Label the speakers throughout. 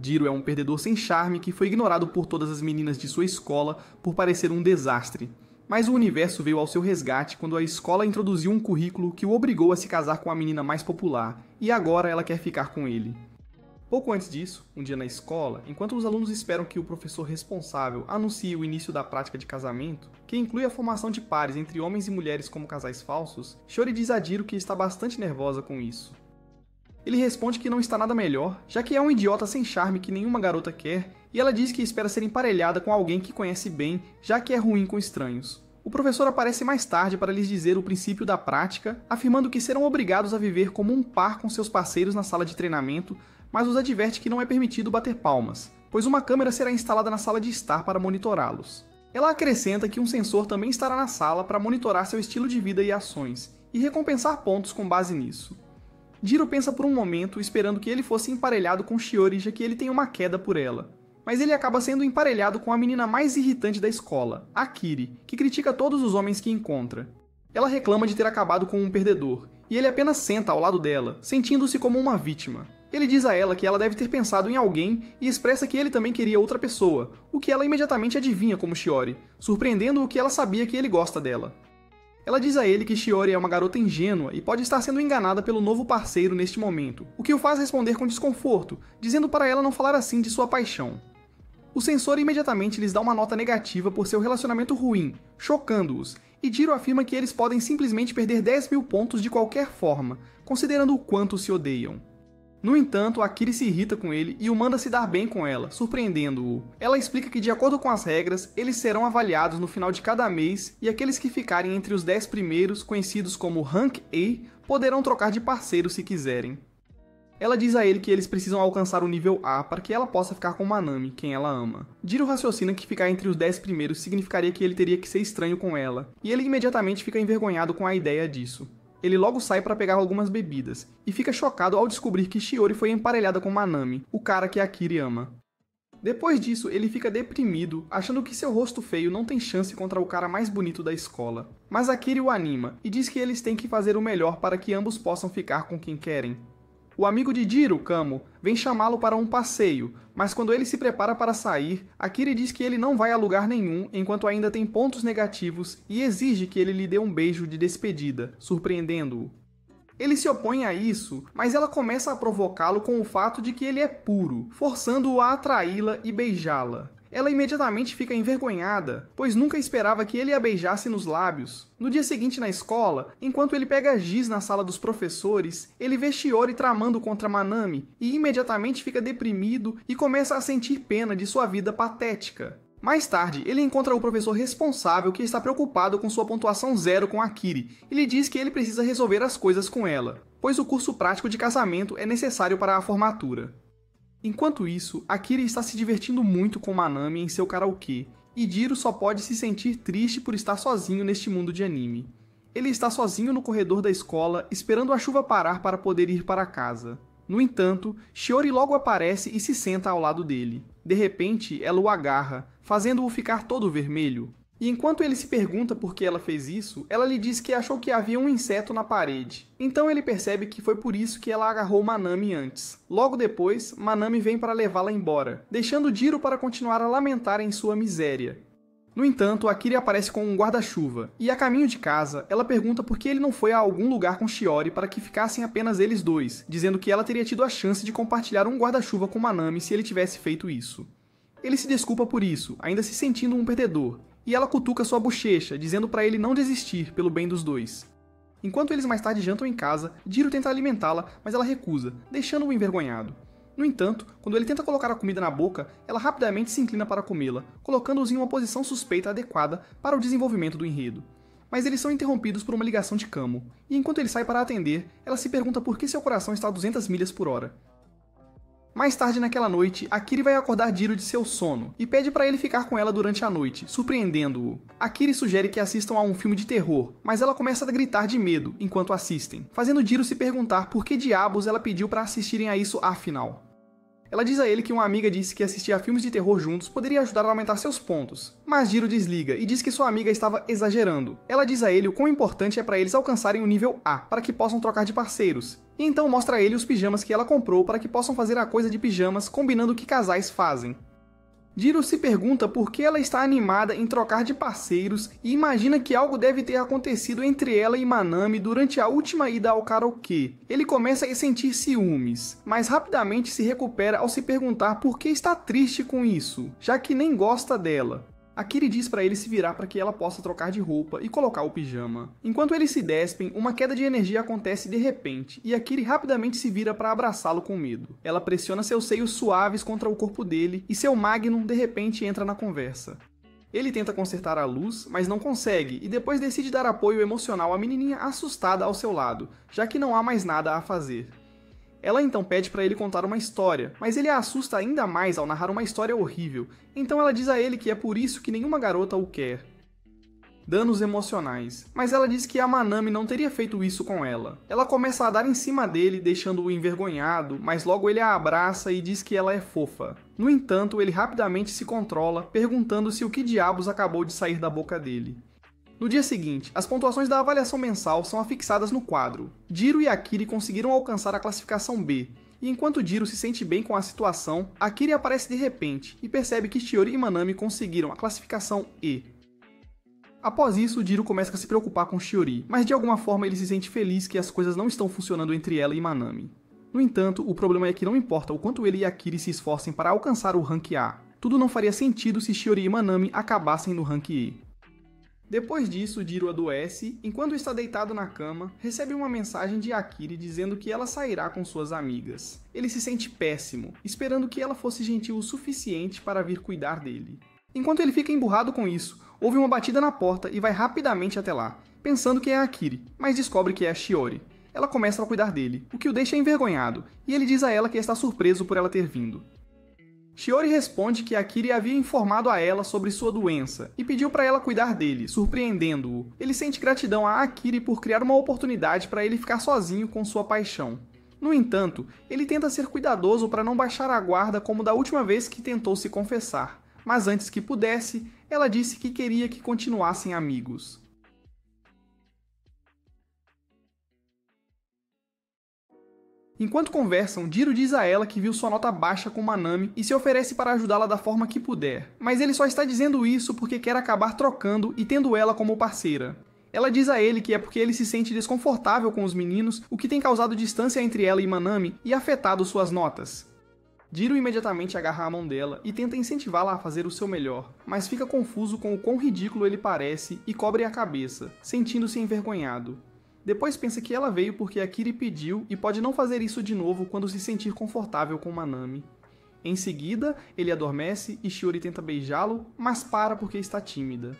Speaker 1: Jiro é um perdedor sem charme que foi ignorado por todas as meninas de sua escola por parecer um desastre. Mas o universo veio ao seu resgate quando a escola introduziu um currículo que o obrigou a se casar com a menina mais popular, e agora ela quer ficar com ele. Pouco antes disso, um dia na escola, enquanto os alunos esperam que o professor responsável anuncie o início da prática de casamento, que inclui a formação de pares entre homens e mulheres como casais falsos, Shiori diz a Jiro que está bastante nervosa com isso. Ele responde que não está nada melhor, já que é um idiota sem charme que nenhuma garota quer, e ela diz que espera ser emparelhada com alguém que conhece bem, já que é ruim com estranhos. O professor aparece mais tarde para lhes dizer o princípio da prática, afirmando que serão obrigados a viver como um par com seus parceiros na sala de treinamento, mas os adverte que não é permitido bater palmas, pois uma câmera será instalada na sala de estar para monitorá-los. Ela acrescenta que um sensor também estará na sala para monitorar seu estilo de vida e ações, e recompensar pontos com base nisso. Jiro pensa por um momento, esperando que ele fosse emparelhado com Shiori, já que ele tem uma queda por ela. Mas ele acaba sendo emparelhado com a menina mais irritante da escola, Akiri, que critica todos os homens que encontra. Ela reclama de ter acabado com um perdedor, e ele apenas senta ao lado dela, sentindo-se como uma vítima. Ele diz a ela que ela deve ter pensado em alguém e expressa que ele também queria outra pessoa, o que ela imediatamente adivinha como Shiori, surpreendendo-o que ela sabia que ele gosta dela. Ela diz a ele que Shiori é uma garota ingênua e pode estar sendo enganada pelo novo parceiro neste momento, o que o faz responder com desconforto, dizendo para ela não falar assim de sua paixão. O sensor imediatamente lhes dá uma nota negativa por seu relacionamento ruim, chocando-os, e Jiro afirma que eles podem simplesmente perder 10.000 pontos de qualquer forma, considerando o quanto se odeiam. No entanto, Akiri se irrita com ele e o manda se dar bem com ela, surpreendendo-o. Ela explica que, de acordo com as regras, eles serão avaliados no final de cada mês e aqueles que ficarem entre os 10 primeiros, conhecidos como Rank A, poderão trocar de parceiro se quiserem. Ela diz a ele que eles precisam alcançar o nível A para que ela possa ficar com Manami, quem ela ama. Jiro raciocina que ficar entre os 10 primeiros significaria que ele teria que ser estranho com ela, e ele imediatamente fica envergonhado com a ideia disso. Ele logo sai para pegar algumas bebidas, e fica chocado ao descobrir que Shiori foi emparelhada com Manami, o cara que Akiri ama. Depois disso, ele fica deprimido, achando que seu rosto feio não tem chance contra o cara mais bonito da escola. Mas Akiri o anima, e diz que eles têm que fazer o melhor para que ambos possam ficar com quem querem. O amigo de Jiro, Kamo, vem chamá-lo para um passeio, mas quando ele se prepara para sair, Akiri diz que ele não vai a lugar nenhum enquanto ainda tem pontos negativos e exige que ele lhe dê um beijo de despedida, surpreendendo-o. Ele se opõe a isso, mas ela começa a provocá-lo com o fato de que ele é puro, forçando-o a atraí-la e beijá-la. Ela imediatamente fica envergonhada, pois nunca esperava que ele a beijasse nos lábios. No dia seguinte na escola, enquanto ele pega giz na sala dos professores, ele vê Shiori tramando contra Manami e imediatamente fica deprimido e começa a sentir pena de sua vida patética. Mais tarde, ele encontra o professor responsável que está preocupado com sua pontuação 0 com Akiri e lhe diz que ele precisa resolver as coisas com ela, pois o curso prático de casamento é necessário para a formatura. Enquanto isso, Akiri está se divertindo muito com Manami em seu karaokê, e Jiro só pode se sentir triste por estar sozinho neste mundo de anime. Ele está sozinho no corredor da escola, esperando a chuva parar para poder ir para casa. No entanto, Shiori logo aparece e se senta ao lado dele. De repente, ela o agarra, fazendo-o ficar todo vermelho. E enquanto ele se pergunta por que ela fez isso, ela lhe diz que achou que havia um inseto na parede. Então ele percebe que foi por isso que ela agarrou Manami antes. Logo depois, Manami vem para levá-la embora, deixando Jiro para continuar a lamentar em sua miséria. No entanto, Akiri aparece com um guarda-chuva, e a caminho de casa, ela pergunta por que ele não foi a algum lugar com Shiori para que ficassem apenas eles dois, dizendo que ela teria tido a chance de compartilhar um guarda-chuva com Manami se ele tivesse feito isso. Ele se desculpa por isso, ainda se sentindo um perdedor, e ela cutuca sua bochecha, dizendo para ele não desistir, pelo bem dos dois. Enquanto eles mais tarde jantam em casa, Jiro tenta alimentá-la, mas ela recusa, deixando-o envergonhado. No entanto, quando ele tenta colocar a comida na boca, ela rapidamente se inclina para comê-la, colocando-os em uma posição suspeita adequada para o desenvolvimento do enredo. Mas eles são interrompidos por uma ligação de Kamo, e enquanto ele sai para atender, ela se pergunta por que seu coração está a 200 milhas por hora. Mais tarde naquela noite, Akiri vai acordar Jiro de seu sono e pede para ele ficar com ela durante a noite, surpreendendo-o. Akiri sugere que assistam a um filme de terror, mas ela começa a gritar de medo enquanto assistem, fazendo Jiro se perguntar por que diabos ela pediu para assistirem a isso afinal. Ela diz a ele que uma amiga disse que assistir a filmes de terror juntos poderia ajudar a aumentar seus pontos, mas Jiro desliga e diz que sua amiga estava exagerando. Ela diz a ele o quão importante é para eles alcançarem o nível A, para que possam trocar de parceiros, E então mostra a ele os pijamas que ela comprou para que possam fazer a coisa de pijamas combinando o que casais fazem. Jiro se pergunta por que ela está animada em trocar de parceiros e imagina que algo deve ter acontecido entre ela e Manami durante a última ida ao karaokê. Ele começa a sentir ciúmes, mas rapidamente se recupera ao se perguntar por que está triste com isso, já que nem gosta dela. Akiri diz para ele se virar para que ela possa trocar de roupa e colocar o pijama. Enquanto eles se despem, uma queda de energia acontece de repente, e Akiri rapidamente se vira para abraçá-lo com medo. Ela pressiona seus seios suaves contra o corpo dele, e seu Magnum de repente entra na conversa. Ele tenta consertar a luz, mas não consegue, e depois decide dar apoio emocional à menininha assustada ao seu lado, já que não há mais nada a fazer. Ela então pede para ele contar uma história, mas ele a assusta ainda mais ao narrar uma história horrível, então ela diz a ele que é por isso que nenhuma garota o quer. Danos emocionais, mas ela diz que a Manami não teria feito isso com ela. Ela começa a dar em cima dele, deixando-o envergonhado, mas logo ele a abraça e diz que ela é fofa. No entanto, ele rapidamente se controla, perguntando-se o que diabos acabou de sair da boca dele. No dia seguinte, as pontuações da avaliação mensal são afixadas no quadro. Jiro e Akiri conseguiram alcançar a classificação B, e enquanto Jiro se sente bem com a situação, Akiri aparece de repente e percebe que Shiori e Manami conseguiram a classificação E. Após isso, Jiro começa a se preocupar com Shiori, mas de alguma forma ele se sente feliz que as coisas não estão funcionando entre ela e Manami. No entanto, o problema é que não importa o quanto ele e Akiri se esforcem para alcançar o rank A, tudo não faria sentido se Shiori e Manami acabassem no rank E. Depois disso, Jiro adoece, e enquanto está deitado na cama, recebe uma mensagem de Akiri dizendo que ela sairá com suas amigas. Ele se sente péssimo, esperando que ela fosse gentil o suficiente para vir cuidar dele. Enquanto ele fica emburrado com isso, ouve uma batida na porta e vai rapidamente até lá, pensando que é Akiri, mas descobre que é a Shiori. Ela começa a cuidar dele, o que o deixa envergonhado, e ele diz a ela que está surpreso por ela ter vindo. Shiori responde que Akiri havia informado a ela sobre sua doença e pediu para ela cuidar dele, surpreendendo-o. Ele sente gratidão a Akiri por criar uma oportunidade para ele ficar sozinho com sua paixão. No entanto, ele tenta ser cuidadoso para não baixar a guarda como da última vez que tentou se confessar, mas antes que pudesse, ela disse que queria que continuassem amigos. Enquanto conversam, Jiro diz a ela que viu sua nota baixa com Manami e se oferece para ajudá-la da forma que puder, mas ele só está dizendo isso porque quer acabar trocando e tendo ela como parceira. Ela diz a ele que é porque ele se sente desconfortável com os meninos, o que tem causado distância entre ela e Manami e afetado suas notas. Jiro imediatamente agarra a mão dela e tenta incentivá-la a fazer o seu melhor, mas fica confuso com o quão ridículo ele parece e cobre a cabeça, sentindo-se envergonhado. Depois pensa que ela veio porque Akiri pediu e pode não fazer isso de novo quando se sentir confortável com Manami. Em seguida, ele adormece e Shiori tenta beijá-lo, mas para porque está tímida.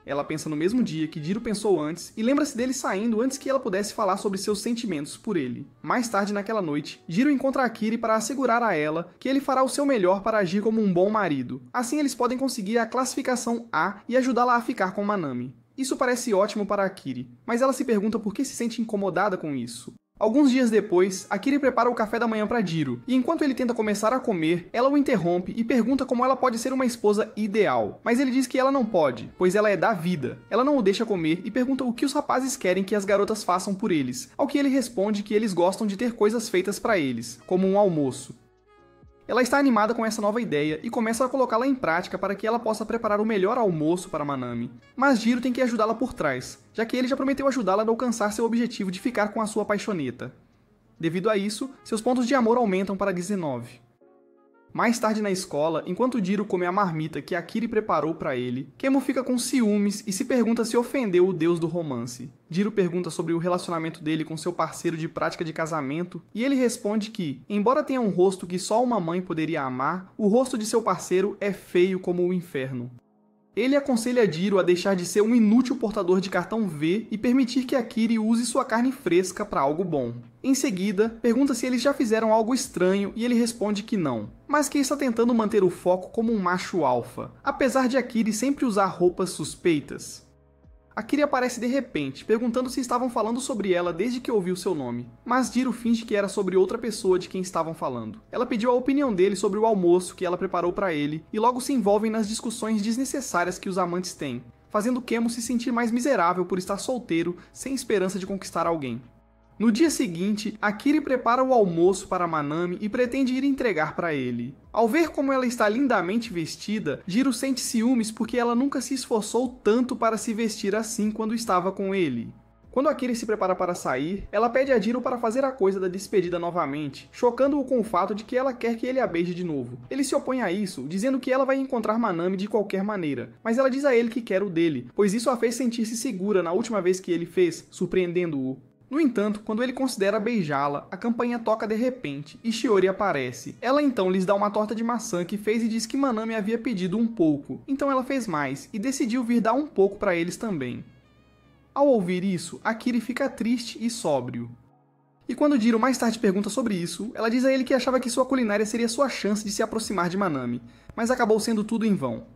Speaker 1: Ela pensa no mesmo dia que Jiro pensou antes e lembra-se dele saindo antes que ela pudesse falar sobre seus sentimentos por ele. Mais tarde naquela noite, Jiro encontra Akiri para assegurar a ela que ele fará o seu melhor para agir como um bom marido. Assim eles podem conseguir a classificação A e ajudá-la a ficar com Manami. Isso parece ótimo para Akiri, mas ela se pergunta por que se sente incomodada com isso. Alguns dias depois, Akiri prepara o café da manhã para Jiro, e enquanto ele tenta começar a comer, ela o interrompe e pergunta como ela pode ser uma esposa ideal. Mas ele diz que ela não pode, pois ela é da vida. Ela não o deixa comer e pergunta o que os rapazes querem que as garotas façam por eles, ao que ele responde que eles gostam de ter coisas feitas para eles, como um almoço. Ela está animada com essa nova ideia e começa a colocá-la em prática para que ela possa preparar o melhor almoço para Manami. Mas Jiro tem que ajudá-la por trás, já que ele já prometeu ajudá-la a alcançar seu objetivo de ficar com a sua paixoneta. Devido a isso, seus pontos de amor aumentam para 19. Mais tarde na escola, enquanto Jiro come a marmita que Akiri preparou para ele, Kemo fica com ciúmes e se pergunta se ofendeu o deus do romance. Jiro pergunta sobre o relacionamento dele com seu parceiro de prática de casamento, e ele responde que, embora tenha um rosto que só uma mãe poderia amar, o rosto de seu parceiro é feio como o inferno. Ele aconselha Jiro a deixar de ser um inútil portador de cartão V e permitir que Akiri use sua carne fresca para algo bom. Em seguida, pergunta se eles já fizeram algo estranho e ele responde que não, mas que está tentando manter o foco como um macho alfa, apesar de Akiri sempre usar roupas suspeitas. Akiri aparece de repente, perguntando se estavam falando sobre ela desde que ouviu seu nome, mas Jiro finge que era sobre outra pessoa de quem estavam falando. Ela pediu a opinião dele sobre o almoço que ela preparou para ele, e logo se envolvem nas discussões desnecessárias que os amantes têm, fazendo Kemo se sentir mais miserável por estar solteiro, sem esperança de conquistar alguém. No dia seguinte, Akiri prepara o almoço para Manami e pretende ir entregar para ele. Ao ver como ela está lindamente vestida, Jiro sente ciúmes porque ela nunca se esforçou tanto para se vestir assim quando estava com ele. Quando Akiri se prepara para sair, ela pede a Jiro para fazer a coisa da despedida novamente, chocando-o com o fato de que ela quer que ele a beije de novo. Ele se opõe a isso, dizendo que ela vai encontrar Manami de qualquer maneira, mas ela diz a ele que quer o dele, pois isso a fez sentir-se segura na última vez que ele fez, surpreendendo-o. No entanto, quando ele considera beijá-la, a campainha toca de repente e Shiori aparece. Ela então lhes dá uma torta de maçã que fez e diz que Manami havia pedido um pouco, então ela fez mais e decidiu vir dar um pouco para eles também. Ao ouvir isso, Akiri fica triste e sóbrio. E quando Jiro mais tarde pergunta sobre isso, ela diz a ele que achava que sua culinária seria sua chance de se aproximar de Manami, mas acabou sendo tudo em vão.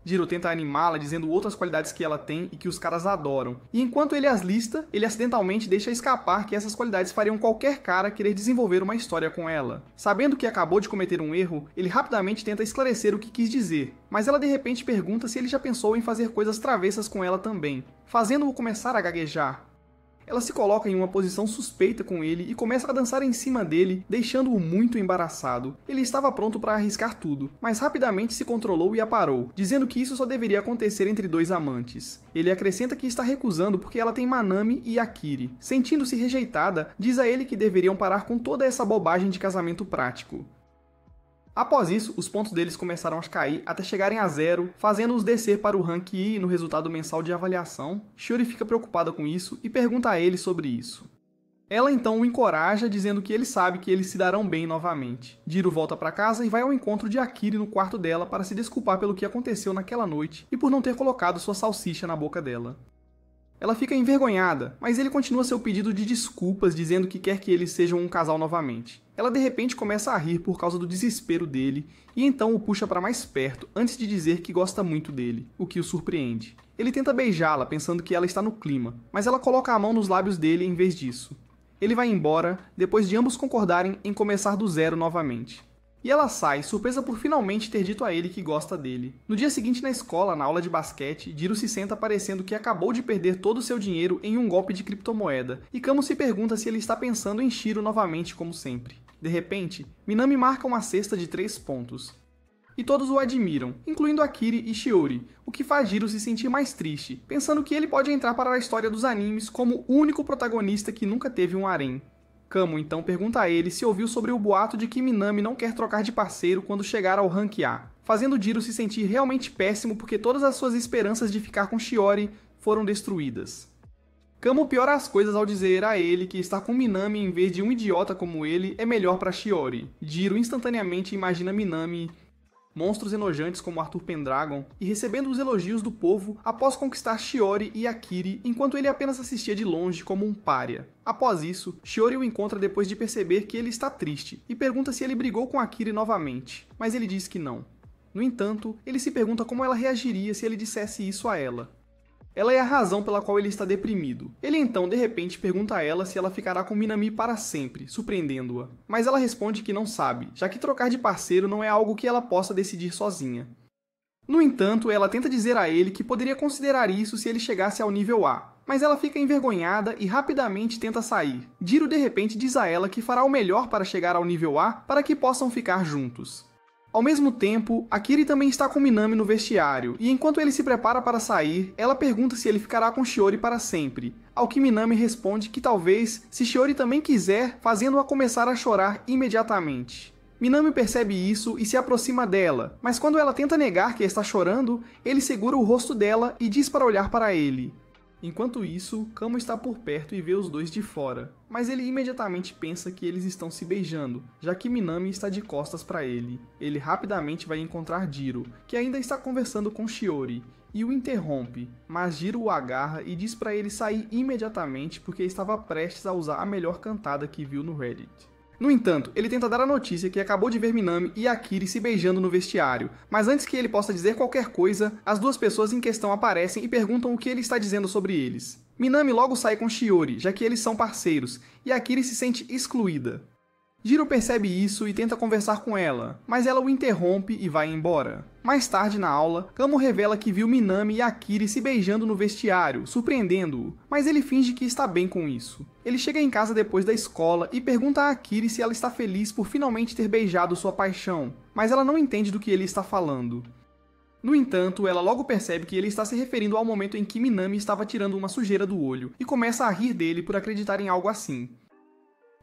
Speaker 1: Jiro tenta animá-la dizendo outras qualidades que ela tem e que os caras adoram, e enquanto ele as lista, ele acidentalmente deixa escapar que essas qualidades fariam qualquer cara querer desenvolver uma história com ela. Sabendo que acabou de cometer um erro, ele rapidamente tenta esclarecer o que quis dizer, mas ela de repente pergunta se ele já pensou em fazer coisas travessas com ela também, fazendo-o começar a gaguejar. Ela se coloca em uma posição suspeita com ele e começa a dançar em cima dele, deixando-o muito embaraçado. Ele estava pronto para arriscar tudo, mas rapidamente se controlou e a parou, dizendo que isso só deveria acontecer entre dois amantes. Ele acrescenta que está recusando porque ela tem Manami e Akiri. Sentindo-se rejeitada, diz a ele que deveriam parar com toda essa bobagem de casamento prático. Após isso, os pontos deles começaram a cair até chegarem a 0, fazendo-os descer para o rank I no resultado mensal de avaliação. Shiori fica preocupada com isso e pergunta a ele sobre isso. Ela então o encoraja, dizendo que ele sabe que eles se darão bem novamente. Jiro volta para casa e vai ao encontro de Akiri no quarto dela para se desculpar pelo que aconteceu naquela noite e por não ter colocado sua salsicha na boca dela. Ela fica envergonhada, mas ele continua seu pedido de desculpas, dizendo que quer que eles sejam um casal novamente. Ela de repente começa a rir por causa do desespero dele, e então o puxa para mais perto, antes de dizer que gosta muito dele, o que o surpreende. Ele tenta beijá-la, pensando que ela está no clima, mas ela coloca a mão nos lábios dele em vez disso. Ele vai embora, depois de ambos concordarem em começar do zero novamente. E ela sai, surpresa por finalmente ter dito a ele que gosta dele. No dia seguinte na escola, na aula de basquete, Jiro se senta parecendo que acabou de perder todo o seu dinheiro em um golpe de criptomoeda, e Kamo se pergunta se ele está pensando em Shiro novamente como sempre. De repente, Minami marca uma cesta de 3 pontos. E todos o admiram, incluindo Akiri e Shiori, o que faz Jiro se sentir mais triste, pensando que ele pode entrar para a história dos animes como o único protagonista que nunca teve um harém. Kamo então pergunta a ele se ouviu sobre o boato de que Minami não quer trocar de parceiro quando chegar ao rank A, fazendo Jiro se sentir realmente péssimo porque todas as suas esperanças de ficar com Shiori foram destruídas. Kamo piora as coisas ao dizer a ele que estar com Minami em vez de um idiota como ele é melhor para Shiori. Jiro instantaneamente imagina Minami, monstros enojantes como Arthur Pendragon, e recebendo os elogios do povo após conquistar Shiori e Akiri, enquanto ele apenas assistia de longe como um pária. Após isso, Shiori o encontra depois de perceber que ele está triste, e pergunta se ele brigou com Akiri novamente, mas ele diz que não. No entanto, ele se pergunta como ela reagiria se ele dissesse isso a ela. Ela é a razão pela qual ele está deprimido. Ele então, de repente, pergunta a ela se ela ficará com Minami para sempre, surpreendendo-a. Mas ela responde que não sabe, já que trocar de parceiro não é algo que ela possa decidir sozinha. No entanto, ela tenta dizer a ele que poderia considerar isso se ele chegasse ao nível A, mas ela fica envergonhada e rapidamente tenta sair. Jiro de repente diz a ela que fará o melhor para chegar ao nível A para que possam ficar juntos. Ao mesmo tempo, Akiri também está com Minami no vestiário, e enquanto ele se prepara para sair, ela pergunta se ele ficará com Shiori para sempre, ao que Minami responde que talvez, se Shiori também quiser, fazendo-a começar a chorar imediatamente. Minami percebe isso e se aproxima dela, mas quando ela tenta negar que está chorando, ele segura o rosto dela e diz para olhar para ele. Enquanto isso, Kamo está por perto e vê os dois de fora, mas ele imediatamente pensa que eles estão se beijando, já que Minami está de costas para ele. Ele rapidamente vai encontrar Jiro, que ainda está conversando com Shiori, e o interrompe, mas Jiro o agarra e diz para ele sair imediatamente porque estava prestes a usar a melhor cantada que viu no Reddit. No entanto, ele tenta dar a notícia que acabou de ver Minami e Akiri se beijando no vestiário, mas antes que ele possa dizer qualquer coisa, as duas pessoas em questão aparecem e perguntam o que ele está dizendo sobre eles. Minami logo sai com Shiori, já que eles são parceiros, e Akiri se sente excluída. Jiro percebe isso e tenta conversar com ela, mas ela o interrompe e vai embora. Mais tarde na aula, Kamo revela que viu Minami e Akiri se beijando no vestiário, surpreendendo-o, mas ele finge que está bem com isso. Ele chega em casa depois da escola e pergunta a Akiri se ela está feliz por finalmente ter beijado sua paixão, mas ela não entende do que ele está falando. No entanto, ela logo percebe que ele está se referindo ao momento em que Minami estava tirando uma sujeira do olho e começa a rir dele por acreditar em algo assim.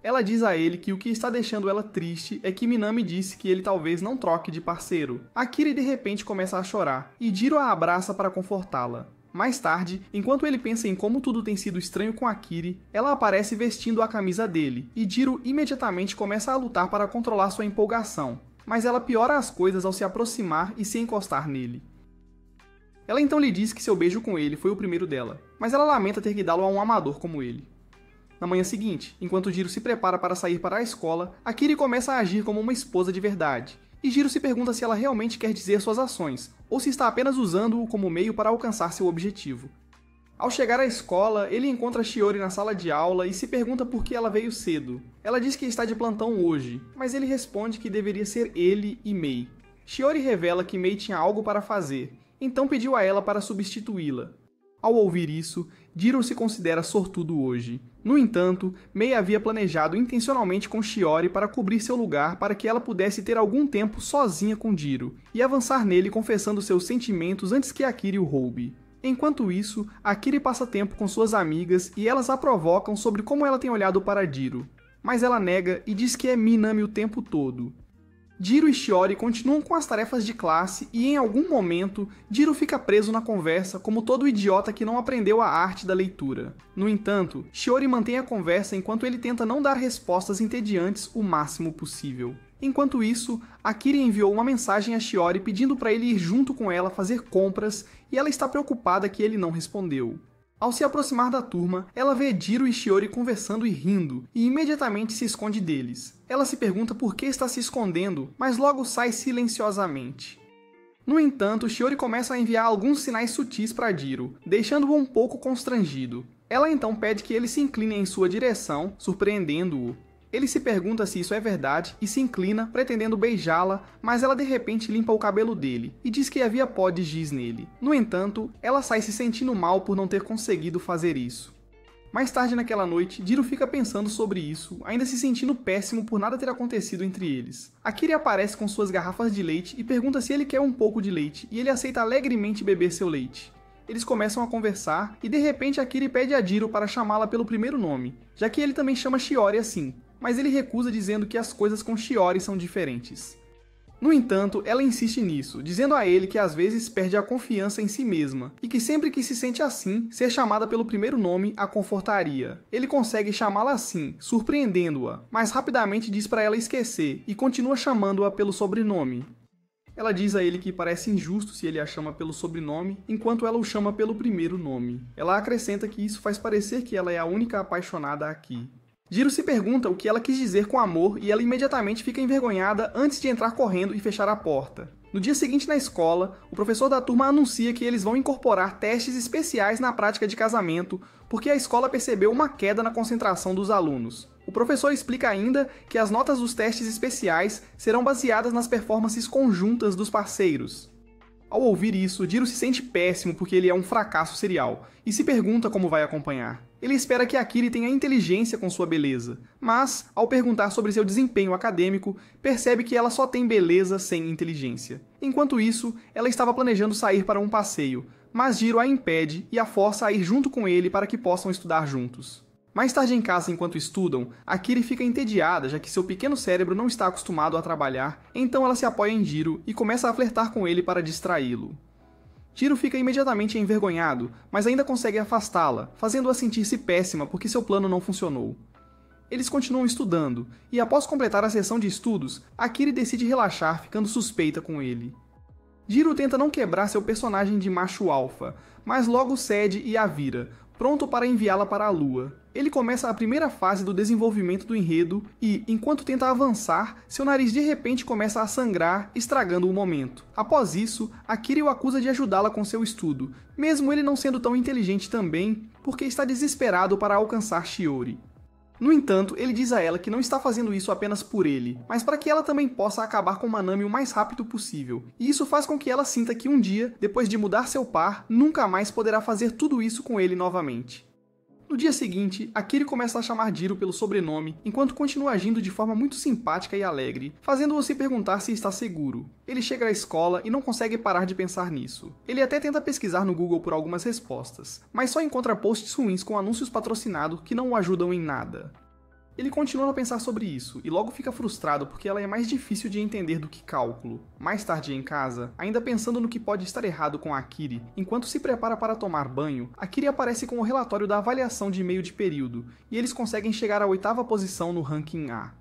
Speaker 1: Ela diz a ele que o que está deixando ela triste é que Minami disse que ele talvez não troque de parceiro. Akiri de repente começa a chorar, e Jiro a abraça para confortá-la. Mais tarde, enquanto ele pensa em como tudo tem sido estranho com Akiri, ela aparece vestindo a camisa dele, e Jiro imediatamente começa a lutar para controlar sua empolgação, mas ela piora as coisas ao se aproximar e se encostar nele. Ela então lhe diz que seu beijo com ele foi o primeiro dela, mas ela lamenta ter que dá-lo a um amador como ele. Na manhã seguinte, enquanto Jiro se prepara para sair para a escola, Akiri começa a agir como uma esposa de verdade, e Jiro se pergunta se ela realmente quer dizer suas ações, ou se está apenas usando-o como meio para alcançar seu objetivo. Ao chegar à escola, ele encontra Shiori na sala de aula e se pergunta por que ela veio cedo. Ela diz que está de plantão hoje, mas ele responde que deveria ser ele e Mei. Shiori revela que Mei tinha algo para fazer, então pediu a ela para substituí-la. Ao ouvir isso, Jiro se considera sortudo hoje. No entanto, Mei havia planejado intencionalmente com Shiori para cobrir seu lugar para que ela pudesse ter algum tempo sozinha com Jiro, e avançar nele confessando seus sentimentos antes que Akiri o roube. Enquanto isso, Akiri passa tempo com suas amigas e elas a provocam sobre como ela tem olhado para Jiro. Mas ela nega e diz que é Minami o tempo todo. Jiro e Shiori continuam com as tarefas de classe e, em algum momento, Jiro fica preso na conversa como todo idiota que não aprendeu a arte da leitura. No entanto, Shiori mantém a conversa enquanto ele tenta não dar respostas entediantes o máximo possível. Enquanto isso, Akiri enviou uma mensagem a Shiori pedindo para ele ir junto com ela fazer compras e ela está preocupada que ele não respondeu. Ao se aproximar da turma, ela vê Jiro e Shiori conversando e rindo, e imediatamente se esconde deles. Ela se pergunta por que está se escondendo, mas logo sai silenciosamente. No entanto, Shiori começa a enviar alguns sinais sutis para Jiro, deixando-o um pouco constrangido. Ela então pede que ele se incline em sua direção, surpreendendo-o. Ele se pergunta se isso é verdade e se inclina, pretendendo beijá-la, mas ela de repente limpa o cabelo dele e diz que havia pó de giz nele. No entanto, ela sai se sentindo mal por não ter conseguido fazer isso. Mais tarde naquela noite, Jiro fica pensando sobre isso, ainda se sentindo péssimo por nada ter acontecido entre eles. Akiri aparece com suas garrafas de leite e pergunta se ele quer um pouco de leite, e ele aceita alegremente beber seu leite. Eles começam a conversar e de repente Akiri pede a Jiro para chamá-la pelo primeiro nome, já que ele também chama Shiori assim, mas ele recusa dizendo que as coisas com Shiori são diferentes. No entanto, ela insiste nisso, dizendo a ele que às vezes perde a confiança em si mesma, e que sempre que se sente assim, ser chamada pelo primeiro nome a confortaria. Ele consegue chamá-la assim, surpreendendo-a, mas rapidamente diz para ela esquecer, e continua chamando-a pelo sobrenome. Ela diz a ele que parece injusto se ele a chama pelo sobrenome, enquanto ela o chama pelo primeiro nome. Ela acrescenta que isso faz parecer que ela é a única apaixonada aqui. Jiro se pergunta o que ela quis dizer com amor e ela imediatamente fica envergonhada antes de entrar correndo e fechar a porta. No dia seguinte na escola, o professor da turma anuncia que eles vão incorporar testes especiais na prática de casamento porque a escola percebeu uma queda na concentração dos alunos. O professor explica ainda que as notas dos testes especiais serão baseadas nas performances conjuntas dos parceiros. Ao ouvir isso, Jiro se sente péssimo porque ele é um fracasso serial e se pergunta como vai acompanhar. Ele espera que Akiri tenha inteligência com sua beleza, mas, ao perguntar sobre seu desempenho acadêmico, percebe que ela só tem beleza sem inteligência. Enquanto isso, ela estava planejando sair para um passeio, mas Jiro a impede e a força a ir junto com ele para que possam estudar juntos. Mais tarde em casa, enquanto estudam, Akiri fica entediada, já que seu pequeno cérebro não está acostumado a trabalhar, então ela se apoia em Jiro e começa a flertar com ele para distraí-lo. Jiro fica imediatamente envergonhado, mas ainda consegue afastá-la, fazendo-a sentir-se péssima porque seu plano não funcionou. Eles continuam estudando, e após completar a sessão de estudos, Akiri decide relaxar, ficando suspeita com ele. Jiro tenta não quebrar seu personagem de macho alfa, mas logo cede e a vira, pronto para enviá-la para a lua. Ele começa a primeira fase do desenvolvimento do enredo e, enquanto tenta avançar, seu nariz de repente começa a sangrar, estragando o momento. Após isso, Akiri o acusa de ajudá-la com seu estudo, mesmo ele não sendo tão inteligente também, porque está desesperado para alcançar Shiori. No entanto, ele diz a ela que não está fazendo isso apenas por ele, mas para que ela também possa acabar com Manami o mais rápido possível. E isso faz com que ela sinta que um dia, depois de mudar seu par, nunca mais poderá fazer tudo isso com ele novamente. No dia seguinte, Akiri começa a chamar Jiro pelo sobrenome, enquanto continua agindo de forma muito simpática e alegre, fazendo-o se perguntar se está seguro. Ele chega à escola e não consegue parar de pensar nisso. Ele até tenta pesquisar no Google por algumas respostas, mas só encontra posts ruins com anúncios patrocinados que não o ajudam em nada. Ele continua a pensar sobre isso, e logo fica frustrado porque ela é mais difícil de entender do que cálculo. Mais tarde em casa, ainda pensando no que pode estar errado com Akiri, enquanto se prepara para tomar banho, Akiri aparece com o relatório da avaliação de meio de período, e eles conseguem chegar à 8ª posição no ranking A.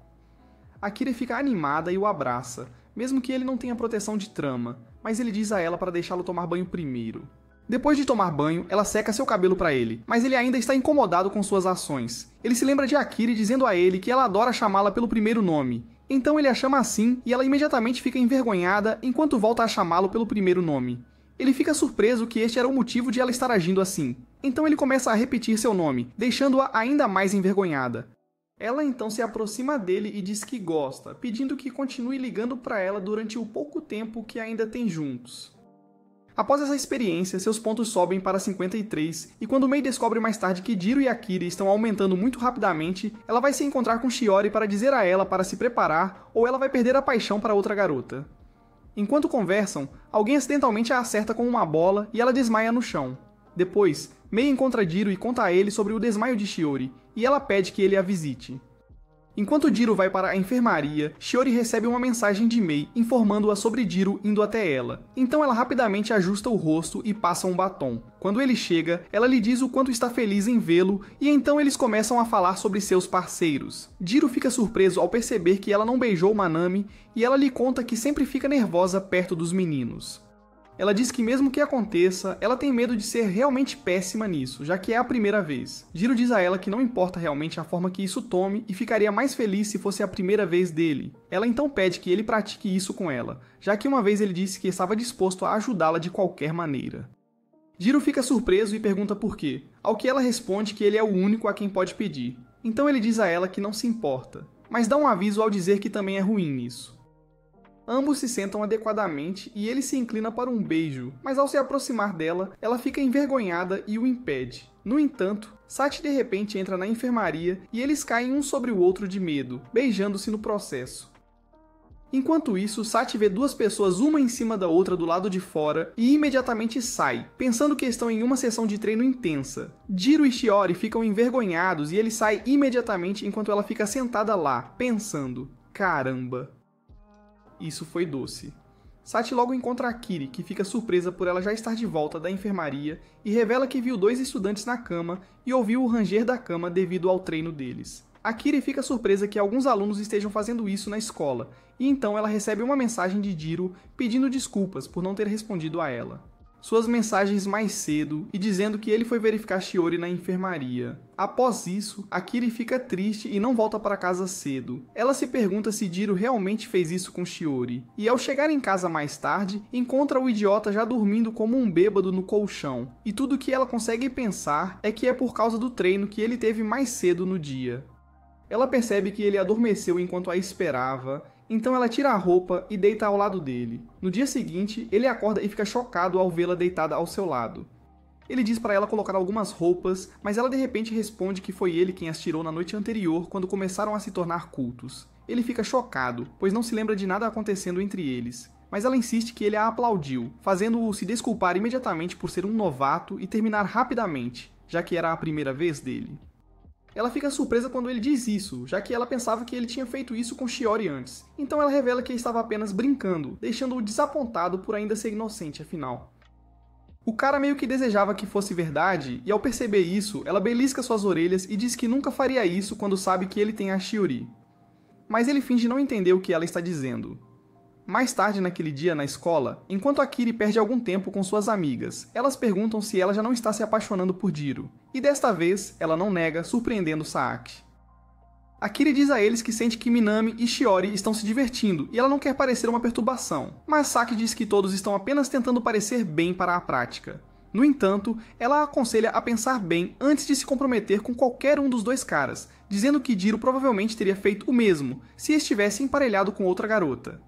Speaker 1: Akiri fica animada e o abraça, mesmo que ele não tenha proteção de trama, mas ele diz a ela para deixá-lo tomar banho primeiro. Depois de tomar banho, ela seca seu cabelo para ele, mas ele ainda está incomodado com suas ações. Ele se lembra de Akiri dizendo a ele que ela adora chamá-la pelo primeiro nome. Então ele a chama assim e ela imediatamente fica envergonhada enquanto volta a chamá-lo pelo primeiro nome. Ele fica surpreso que este era o motivo de ela estar agindo assim. Então ele começa a repetir seu nome, deixando-a ainda mais envergonhada. Ela então se aproxima dele e diz que gosta, pedindo que continue ligando para ela durante o pouco tempo que ainda tem juntos. Após essa experiência, seus pontos sobem para 53, e quando Mei descobre mais tarde que Jiro e Akiri estão aumentando muito rapidamente, ela vai se encontrar com Shiori para dizer a ela para se preparar ou ela vai perder a paixão para outra garota. Enquanto conversam, alguém acidentalmente a acerta com uma bola e ela desmaia no chão. Depois, Mei encontra Jiro e conta a ele sobre o desmaio de Shiori, e ela pede que ele a visite. Enquanto Jiro vai para a enfermaria, Shiori recebe uma mensagem de Mei informando-a sobre Jiro indo até ela. Então ela rapidamente ajusta o rosto e passa um batom. Quando ele chega, ela lhe diz o quanto está feliz em vê-lo e então eles começam a falar sobre seus parceiros. Jiro fica surpreso ao perceber que ela não beijou Manami e ela lhe conta que sempre fica nervosa perto dos meninos. Ela diz que mesmo que aconteça, ela tem medo de ser realmente péssima nisso, já que é a primeira vez. Jiro diz a ela que não importa realmente a forma que isso tome e ficaria mais feliz se fosse a primeira vez dele. Ela então pede que ele pratique isso com ela, já que uma vez ele disse que estava disposto a ajudá-la de qualquer maneira. Jiro fica surpreso e pergunta por quê, ao que ela responde que ele é o único a quem pode pedir. Então ele diz a ela que não se importa, mas dá um aviso ao dizer que também é ruim nisso. Ambos se sentam adequadamente e ele se inclina para um beijo, mas ao se aproximar dela, ela fica envergonhada e o impede. No entanto, Sachi de repente entra na enfermaria e eles caem um sobre o outro de medo, beijando-se no processo. Enquanto isso, Sachi vê duas pessoas uma em cima da outra do lado de fora e imediatamente sai, pensando que estão em uma sessão de treino intensa. Jiro e Shiori ficam envergonhados e ele sai imediatamente enquanto ela fica sentada lá, pensando: caramba. Isso foi doce. Sachi logo encontra Akiri, que fica surpresa por ela já estar de volta da enfermaria e revela que viu dois estudantes na cama e ouviu o ranger da cama devido ao treino deles. Akiri fica surpresa que alguns alunos estejam fazendo isso na escola, e então ela recebe uma mensagem de Jiro pedindo desculpas por não ter respondido a ela. Suas mensagens mais cedo e dizendo que ele foi verificar Shiori na enfermaria. Após isso, Akiri fica triste e não volta para casa cedo. Ela se pergunta se Jiro realmente fez isso com Shiori, e ao chegar em casa mais tarde, encontra o idiota já dormindo como um bêbado no colchão, e tudo que ela consegue pensar é que é por causa do treino que ele teve mais cedo no dia. Ela percebe que ele adormeceu enquanto a esperava, então ela tira a roupa e deita ao lado dele. No dia seguinte, ele acorda e fica chocado ao vê-la deitada ao seu lado. Ele diz para ela colocar algumas roupas, mas ela de repente responde que foi ele quem as tirou na noite anterior quando começaram a se tornar cultos. Ele fica chocado, pois não se lembra de nada acontecendo entre eles. Mas ela insiste que ele a aplaudiu, fazendo-o se desculpar imediatamente por ser um novato e terminar rapidamente, já que era a primeira vez dele. Ela fica surpresa quando ele diz isso, já que ela pensava que ele tinha feito isso com Shiori antes. Então ela revela que estava apenas brincando, deixando-o desapontado por ainda ser inocente afinal. O cara meio que desejava que fosse verdade, e ao perceber isso, ela belisca suas orelhas e diz que nunca faria isso quando sabe que ele tem a Shiori. Mas ele finge não entender o que ela está dizendo. Mais tarde naquele dia na escola, enquanto Akiri perde algum tempo com suas amigas, elas perguntam se ela já não está se apaixonando por Jiro, e desta vez ela não nega, surpreendendo Saaki. Akiri diz a eles que sente que Minami e Shiori estão se divertindo e ela não quer parecer uma perturbação, mas Saaki diz que todos estão apenas tentando parecer bem para a prática. No entanto, ela a aconselha a pensar bem antes de se comprometer com qualquer um dos dois caras, dizendo que Jiro provavelmente teria feito o mesmo se estivesse emparelhado com outra garota.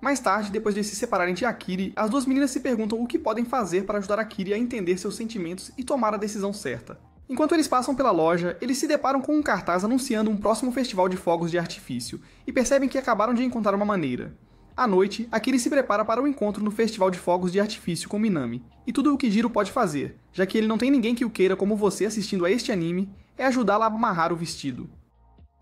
Speaker 1: Mais tarde, depois de se separarem de Akiri, as duas meninas se perguntam o que podem fazer para ajudar Akiri a entender seus sentimentos e tomar a decisão certa. Enquanto eles passam pela loja, eles se deparam com um cartaz anunciando um próximo festival de fogos de artifício, e percebem que acabaram de encontrar uma maneira. À noite, Akiri se prepara para o encontro no festival de fogos de artifício com Minami, e tudo o que Jiro pode fazer, já que ele não tem ninguém que o queira como você assistindo a este anime, é ajudá-la a amarrar o vestido.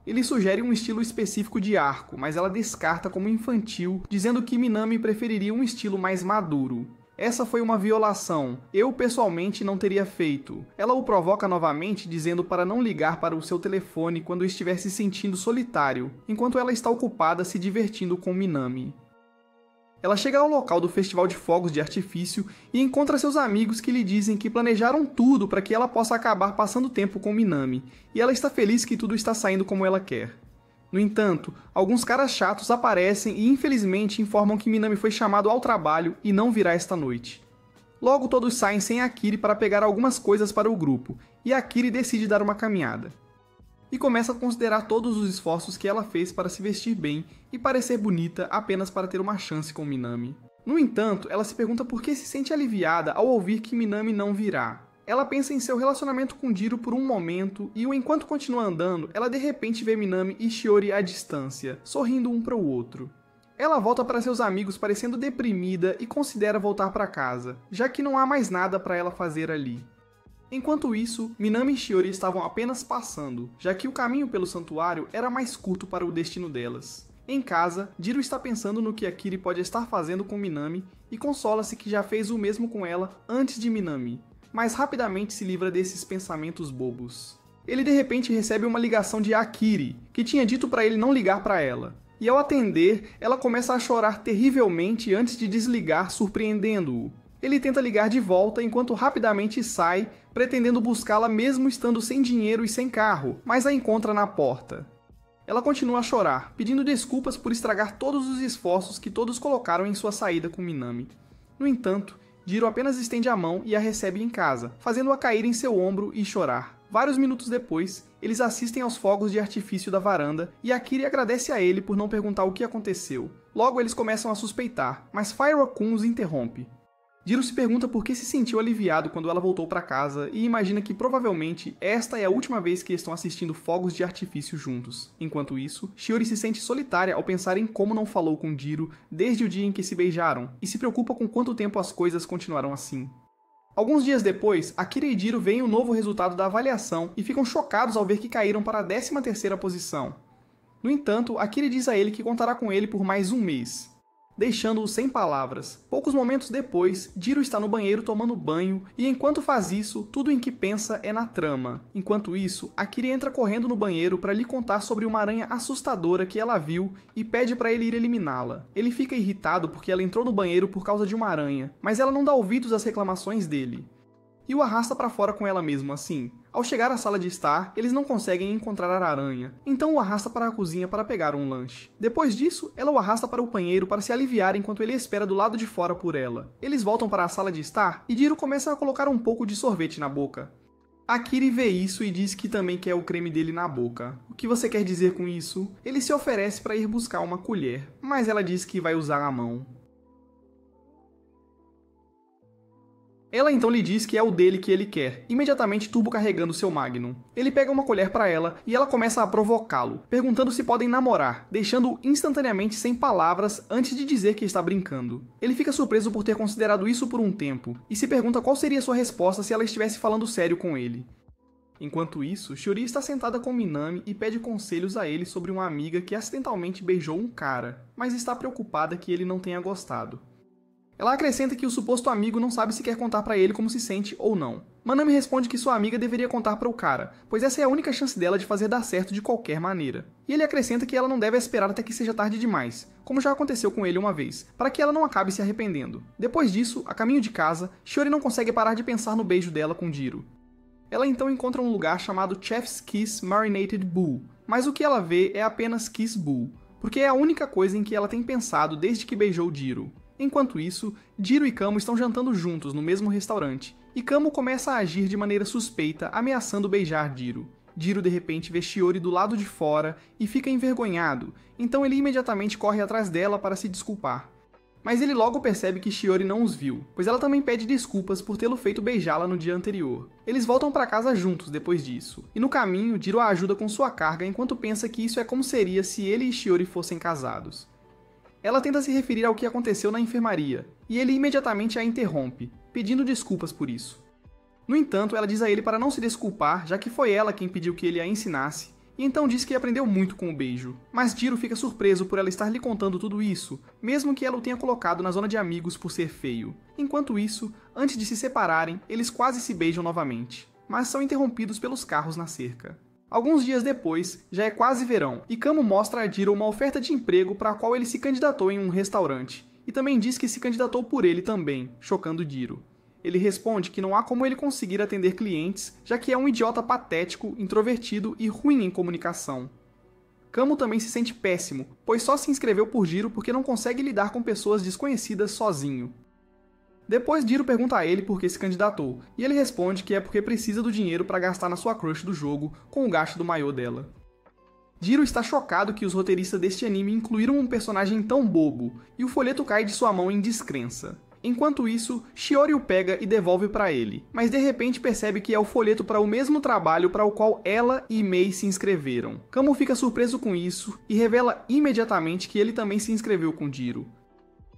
Speaker 1: Ele sugere um estilo específico de arco, mas ela descarta como infantil, dizendo que Minami preferiria um estilo mais maduro. Essa foi uma violação, eu pessoalmente não teria feito. Ela o provoca novamente dizendo para não ligar para o seu telefone quando estiver se sentindo solitário, enquanto ela está ocupada se divertindo com Minami. Ela chega ao local do festival de fogos de artifício e encontra seus amigos que lhe dizem que planejaram tudo para que ela possa acabar passando tempo com Minami, e ela está feliz que tudo está saindo como ela quer. No entanto, alguns caras chatos aparecem e infelizmente informam que Minami foi chamado ao trabalho e não virá esta noite. Logo todos saem sem Akiri para pegar algumas coisas para o grupo, e Akiri decide dar uma caminhada. E começa a considerar todos os esforços que ela fez para se vestir bem e parecer bonita apenas para ter uma chance com Minami. No entanto, ela se pergunta por que se sente aliviada ao ouvir que Minami não virá. Ela pensa em seu relacionamento com Jiro por um momento e enquanto continua andando, ela de repente vê Minami e Shiori à distância, sorrindo um para o outro. Ela volta para seus amigos parecendo deprimida e considera voltar para casa, já que não há mais nada para ela fazer ali. Enquanto isso, Minami e Shiori estavam apenas passando, já que o caminho pelo santuário era mais curto para o destino delas. Em casa, Jiro está pensando no que Akiri pode estar fazendo com Minami e consola-se que já fez o mesmo com ela antes de Minami, mas rapidamente se livra desses pensamentos bobos. Ele de repente recebe uma ligação de Akiri, que tinha dito para ele não ligar para ela. E ao atender, ela começa a chorar terrivelmente antes de desligar, surpreendendo-o. Ele tenta ligar de volta enquanto rapidamente sai, pretendendo buscá-la mesmo estando sem dinheiro e sem carro, mas a encontra na porta. Ela continua a chorar, pedindo desculpas por estragar todos os esforços que todos colocaram em sua saída com Minami. No entanto, Jiro apenas estende a mão e a recebe em casa, fazendo-a cair em seu ombro e chorar. Vários minutos depois, eles assistem aos fogos de artifício da varanda e Akiri agradece a ele por não perguntar o que aconteceu. Logo eles começam a suspeitar, mas Fire-kun os interrompe. Jiro se pergunta por que se sentiu aliviado quando ela voltou para casa e imagina que provavelmente esta é a última vez que estão assistindo fogos de artifício juntos. Enquanto isso, Shiori se sente solitária ao pensar em como não falou com Jiro desde o dia em que se beijaram e se preocupa com quanto tempo as coisas continuaram assim. Alguns dias depois, Akira e Jiro veem o novo resultado da avaliação e ficam chocados ao ver que caíram para a 13ª posição. No entanto, Akira diz a ele que contará com ele por mais um mês, deixando-o sem palavras. Poucos momentos depois, Jiro está no banheiro tomando banho e enquanto faz isso, tudo em que pensa é na trama. Enquanto isso, Akira entra correndo no banheiro para lhe contar sobre uma aranha assustadora que ela viu e pede para ele ir eliminá-la. Ele fica irritado porque ela entrou no banheiro por causa de uma aranha, mas ela não dá ouvidos às reclamações dele e o arrasta para fora com ela mesmo assim. Ao chegar à sala de estar, eles não conseguem encontrar a aranha, então o arrasta para a cozinha para pegar um lanche. Depois disso, ela o arrasta para o banheiro para se aliviar enquanto ele espera do lado de fora por ela. Eles voltam para a sala de estar e Jiro começa a colocar um pouco de sorvete na boca. Akiri vê isso e diz que também quer o creme dele na boca. O que você quer dizer com isso? Ele se oferece para ir buscar uma colher, mas ela diz que vai usar a mão. Ela então lhe diz que é o dele que ele quer, imediatamente turbo-carregando seu Magnum. Ele pega uma colher para ela e ela começa a provocá-lo, perguntando se podem namorar, deixando-o instantaneamente sem palavras antes de dizer que está brincando. Ele fica surpreso por ter considerado isso por um tempo, e se pergunta qual seria sua resposta se ela estivesse falando sério com ele. Enquanto isso, Shiori está sentada com Minami e pede conselhos a ele sobre uma amiga que acidentalmente beijou um cara, mas está preocupada que ele não tenha gostado. Ela acrescenta que o suposto amigo não sabe se quer contar pra ele como se sente ou não. Minami responde que sua amiga deveria contar para o cara, pois essa é a única chance dela de fazer dar certo de qualquer maneira. E ele acrescenta que ela não deve esperar até que seja tarde demais, como já aconteceu com ele uma vez, para que ela não acabe se arrependendo. Depois disso, a caminho de casa, Shiori não consegue parar de pensar no beijo dela com Jiro. Ela então encontra um lugar chamado Chef's Kiss Marinated Bull, mas o que ela vê é apenas Kiss Bull, porque é a única coisa em que ela tem pensado desde que beijou Jiro. Enquanto isso, Jiro e Kamo estão jantando juntos no mesmo restaurante, e Kamo começa a agir de maneira suspeita, ameaçando beijar Jiro. Jiro de repente vê Shiori do lado de fora e fica envergonhado, então ele imediatamente corre atrás dela para se desculpar. Mas ele logo percebe que Shiori não os viu, pois ela também pede desculpas por tê-lo feito beijá-la no dia anterior. Eles voltam para casa juntos depois disso, e no caminho Jiro a ajuda com sua carga enquanto pensa que isso é como seria se ele e Shiori fossem casados. Ela tenta se referir ao que aconteceu na enfermaria, e ele imediatamente a interrompe, pedindo desculpas por isso. No entanto, ela diz a ele para não se desculpar, já que foi ela quem pediu que ele a ensinasse, e então diz que aprendeu muito com o beijo. Mas Jiro fica surpreso por ela estar lhe contando tudo isso, mesmo que ela o tenha colocado na zona de amigos por ser feio. Enquanto isso, antes de se separarem, eles quase se beijam novamente, mas são interrompidos pelos carros na cerca. Alguns dias depois, já é quase verão, e Kamo mostra a Jiro uma oferta de emprego para a qual ele se candidatou em um restaurante, e também diz que se candidatou por ele também, chocando Jiro. Ele responde que não há como ele conseguir atender clientes, já que é um idiota patético, introvertido e ruim em comunicação. Kamo também se sente péssimo, pois só se inscreveu por Jiro porque não consegue lidar com pessoas desconhecidas sozinho. Depois Jiro pergunta a ele por que se candidatou, e ele responde que é porque precisa do dinheiro para gastar na sua crush do jogo com o gasto do maiô dela. Jiro está chocado que os roteiristas deste anime incluíram um personagem tão bobo, e o folheto cai de sua mão em descrença. Enquanto isso, Shiori o pega e devolve para ele, mas de repente percebe que é o folheto para o mesmo trabalho para o qual ela e Mei se inscreveram. Kamo fica surpreso com isso e revela imediatamente que ele também se inscreveu com Jiro.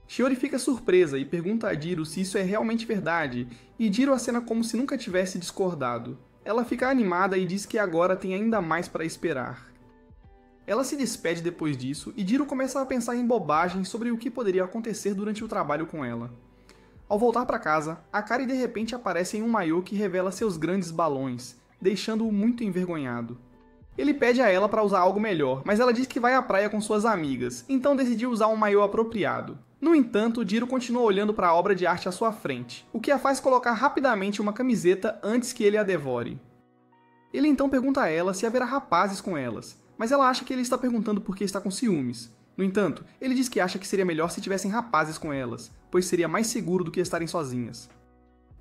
Speaker 1: Shiori fica surpresa e pergunta a Jiro se isso é realmente verdade, e Jiro acena como se nunca tivesse discordado. Ela fica animada e diz que agora tem ainda mais para esperar. Ela se despede depois disso e Jiro começa a pensar em bobagens sobre o que poderia acontecer durante o trabalho com ela. Ao voltar para casa, Akari de repente aparece em um maiô que revela seus grandes balões, deixando-o muito envergonhado. Ele pede a ela para usar algo melhor, mas ela diz que vai à praia com suas amigas, então decidiu usar um maiô apropriado. No entanto, Jiro continua olhando para a obra de arte à sua frente, o que a faz colocar rapidamente uma camiseta antes que ele a devore. Ele então pergunta a ela se haverá rapazes com elas, mas ela acha que ele está perguntando porque está com ciúmes. No entanto, ele diz que acha que seria melhor se tivessem rapazes com elas, pois seria mais seguro do que estarem sozinhas.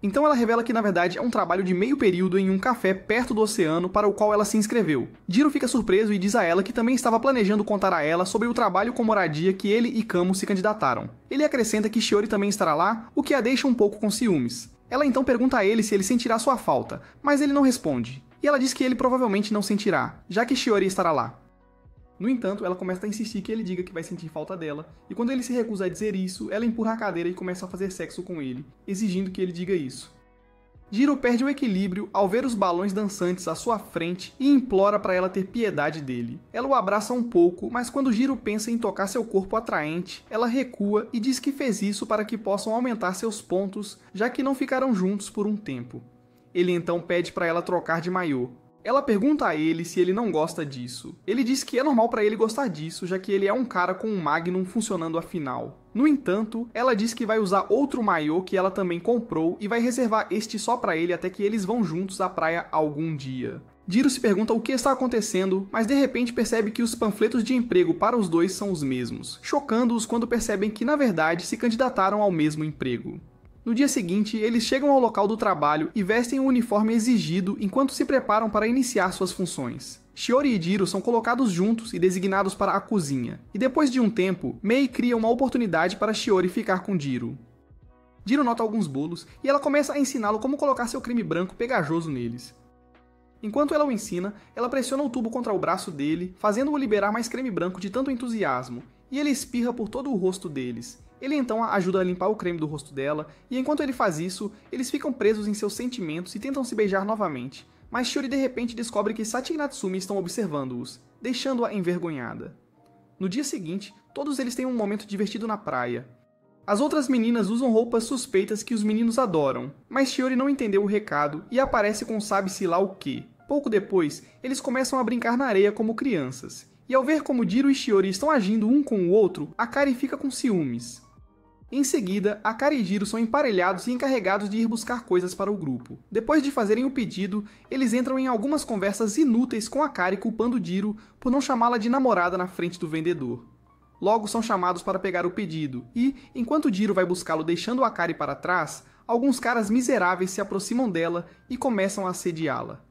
Speaker 1: Então ela revela que na verdade é um trabalho de meio período em um café perto do oceano para o qual ela se inscreveu. Jiro fica surpreso e diz a ela que também estava planejando contar a ela sobre o trabalho com moradia que ele e Kamo se candidataram. Ele acrescenta que Shiori também estará lá, o que a deixa um pouco com ciúmes. Ela então pergunta a ele se ele sentirá sua falta, mas ele não responde. E ela diz que ele provavelmente não sentirá, já que Shiori estará lá. No entanto, ela começa a insistir que ele diga que vai sentir falta dela, e quando ele se recusa a dizer isso, ela empurra a cadeira e começa a fazer sexo com ele, exigindo que ele diga isso. Jiro perde o equilíbrio ao ver os balões dançantes à sua frente e implora para ela ter piedade dele. Ela o abraça um pouco, mas quando Jiro pensa em tocar seu corpo atraente, ela recua e diz que fez isso para que possam aumentar seus pontos, já que não ficarão juntos por um tempo. Ele então pede para ela trocar de maiô. Ela pergunta a ele se ele não gosta disso. Ele diz que é normal para ele gostar disso, já que ele é um cara com um Magnum funcionando afinal. No entanto, ela diz que vai usar outro maiô que ela também comprou e vai reservar este só para ele até que eles vão juntos à praia algum dia. Jiro se pergunta o que está acontecendo, mas de repente percebe que os panfletos de emprego para os dois são os mesmos, chocando-os quando percebem que na verdade se candidataram ao mesmo emprego. No dia seguinte, eles chegam ao local do trabalho e vestem o uniforme exigido enquanto se preparam para iniciar suas funções. Shiori e Jiro são colocados juntos e designados para a cozinha, e depois de um tempo, Mei cria uma oportunidade para Shiori ficar com Jiro. Jiro nota alguns bolos e ela começa a ensiná-lo como colocar seu creme branco pegajoso neles. Enquanto ela o ensina, ela pressiona o tubo contra o braço dele, fazendo-o liberar mais creme branco de tanto entusiasmo, e ele espirra por todo o rosto deles. Ele então ajuda a limpar o creme do rosto dela, e enquanto ele faz isso, eles ficam presos em seus sentimentos e tentam se beijar novamente, mas Shiori de repente descobre que Sachi e Natsumi estão observando-os, deixando-a envergonhada. No dia seguinte, todos eles têm um momento divertido na praia. As outras meninas usam roupas suspeitas que os meninos adoram, mas Shiori não entendeu o recado e aparece com sabe-se lá o quê. Pouco depois, eles começam a brincar na areia como crianças, e ao ver como Jiro e Shiori estão agindo um com o outro, Akari fica com ciúmes. Em seguida, Akari e Jiro são emparelhados e encarregados de ir buscar coisas para o grupo. Depois de fazerem o pedido, eles entram em algumas conversas inúteis com Akari culpando Jiro por não chamá-la de namorada na frente do vendedor. logo são chamados para pegar o pedido, e, enquanto Jiro vai buscá-lo deixando Akari para trás, alguns caras miseráveis se aproximam dela e começam a assediá-la.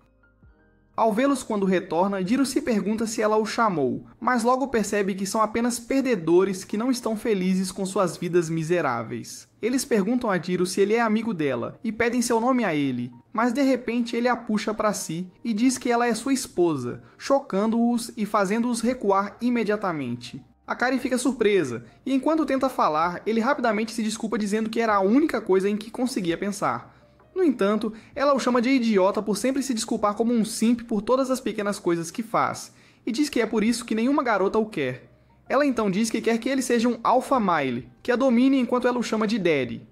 Speaker 1: Ao vê-los quando retorna, Jiro se pergunta se ela o chamou, mas logo percebe que são apenas perdedores que não estão felizes com suas vidas miseráveis. Eles perguntam a Jiro se ele é amigo dela e pedem seu nome a ele, mas de repente ele a puxa para si e diz que ela é sua esposa, chocando-os e fazendo-os recuar imediatamente. Akari fica surpresa, e enquanto tenta falar, ele rapidamente se desculpa dizendo que era a única coisa em que conseguia pensar. No entanto, ela o chama de idiota por sempre se desculpar como um simp por todas as pequenas coisas que faz, e diz que é por isso que nenhuma garota o quer. Ela então diz que quer que ele seja um alpha male, que a domine enquanto ela o chama de daddy.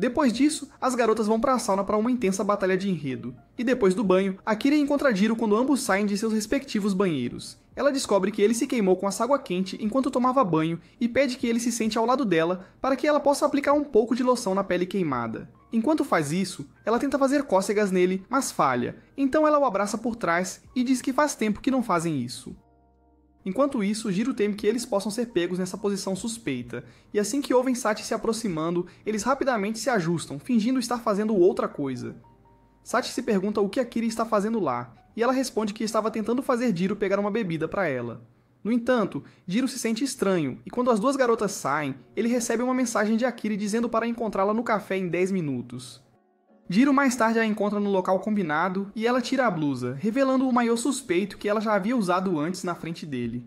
Speaker 1: Depois disso, as garotas vão para a sauna para uma intensa batalha de enredo. E depois do banho, Akira encontra Jiro quando ambos saem de seus respectivos banheiros. Ela descobre que ele se queimou com essa água quente enquanto tomava banho e pede que ele se sente ao lado dela para que ela possa aplicar um pouco de loção na pele queimada. Enquanto faz isso, ela tenta fazer cócegas nele, mas falha, então ela o abraça por trás e diz que faz tempo que não fazem isso. Enquanto isso, Jiro teme que eles possam ser pegos nessa posição suspeita, e assim que ouvem Sachi se aproximando, eles rapidamente se ajustam, fingindo estar fazendo outra coisa. Sachi se pergunta o que Akira está fazendo lá, e ela responde que estava tentando fazer Jiro pegar uma bebida para ela. No entanto, Jiro se sente estranho, e quando as duas garotas saem, ele recebe uma mensagem de Akira dizendo para encontrá-la no café em 10 minutos. Jiro mais tarde a encontra no local combinado e ela tira a blusa, revelando o maiô suspeito que ela já havia usado antes na frente dele.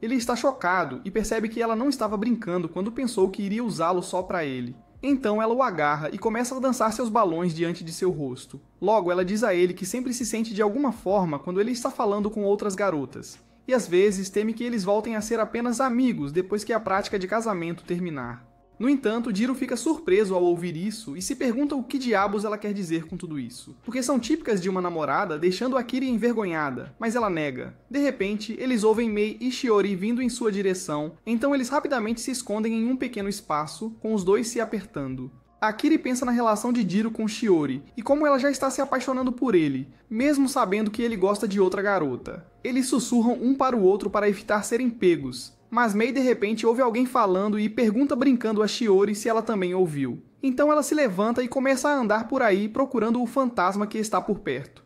Speaker 1: Ele está chocado e percebe que ela não estava brincando quando pensou que iria usá-lo só para ele. Então ela o agarra e começa a dançar seus balões diante de seu rosto. Logo ela diz a ele que sempre se sente de alguma forma quando ele está falando com outras garotas, e às vezes teme que eles voltem a ser apenas amigos depois que a prática de casamento terminar. No entanto, Jiro fica surpreso ao ouvir isso e se pergunta o que diabos ela quer dizer com tudo isso, porque são típicas de uma namorada deixando Akira envergonhada, mas ela nega. De repente, eles ouvem Mei e Shiori vindo em sua direção, então eles rapidamente se escondem em um pequeno espaço, com os dois se apertando. Akira pensa na relação de Jiro com Shiori, e como ela já está se apaixonando por ele, mesmo sabendo que ele gosta de outra garota. Eles sussurram um para o outro para evitar serem pegos, mas Mei de repente ouve alguém falando e pergunta brincando a Shiori se ela também ouviu. Então ela se levanta e começa a andar por aí procurando o fantasma que está por perto.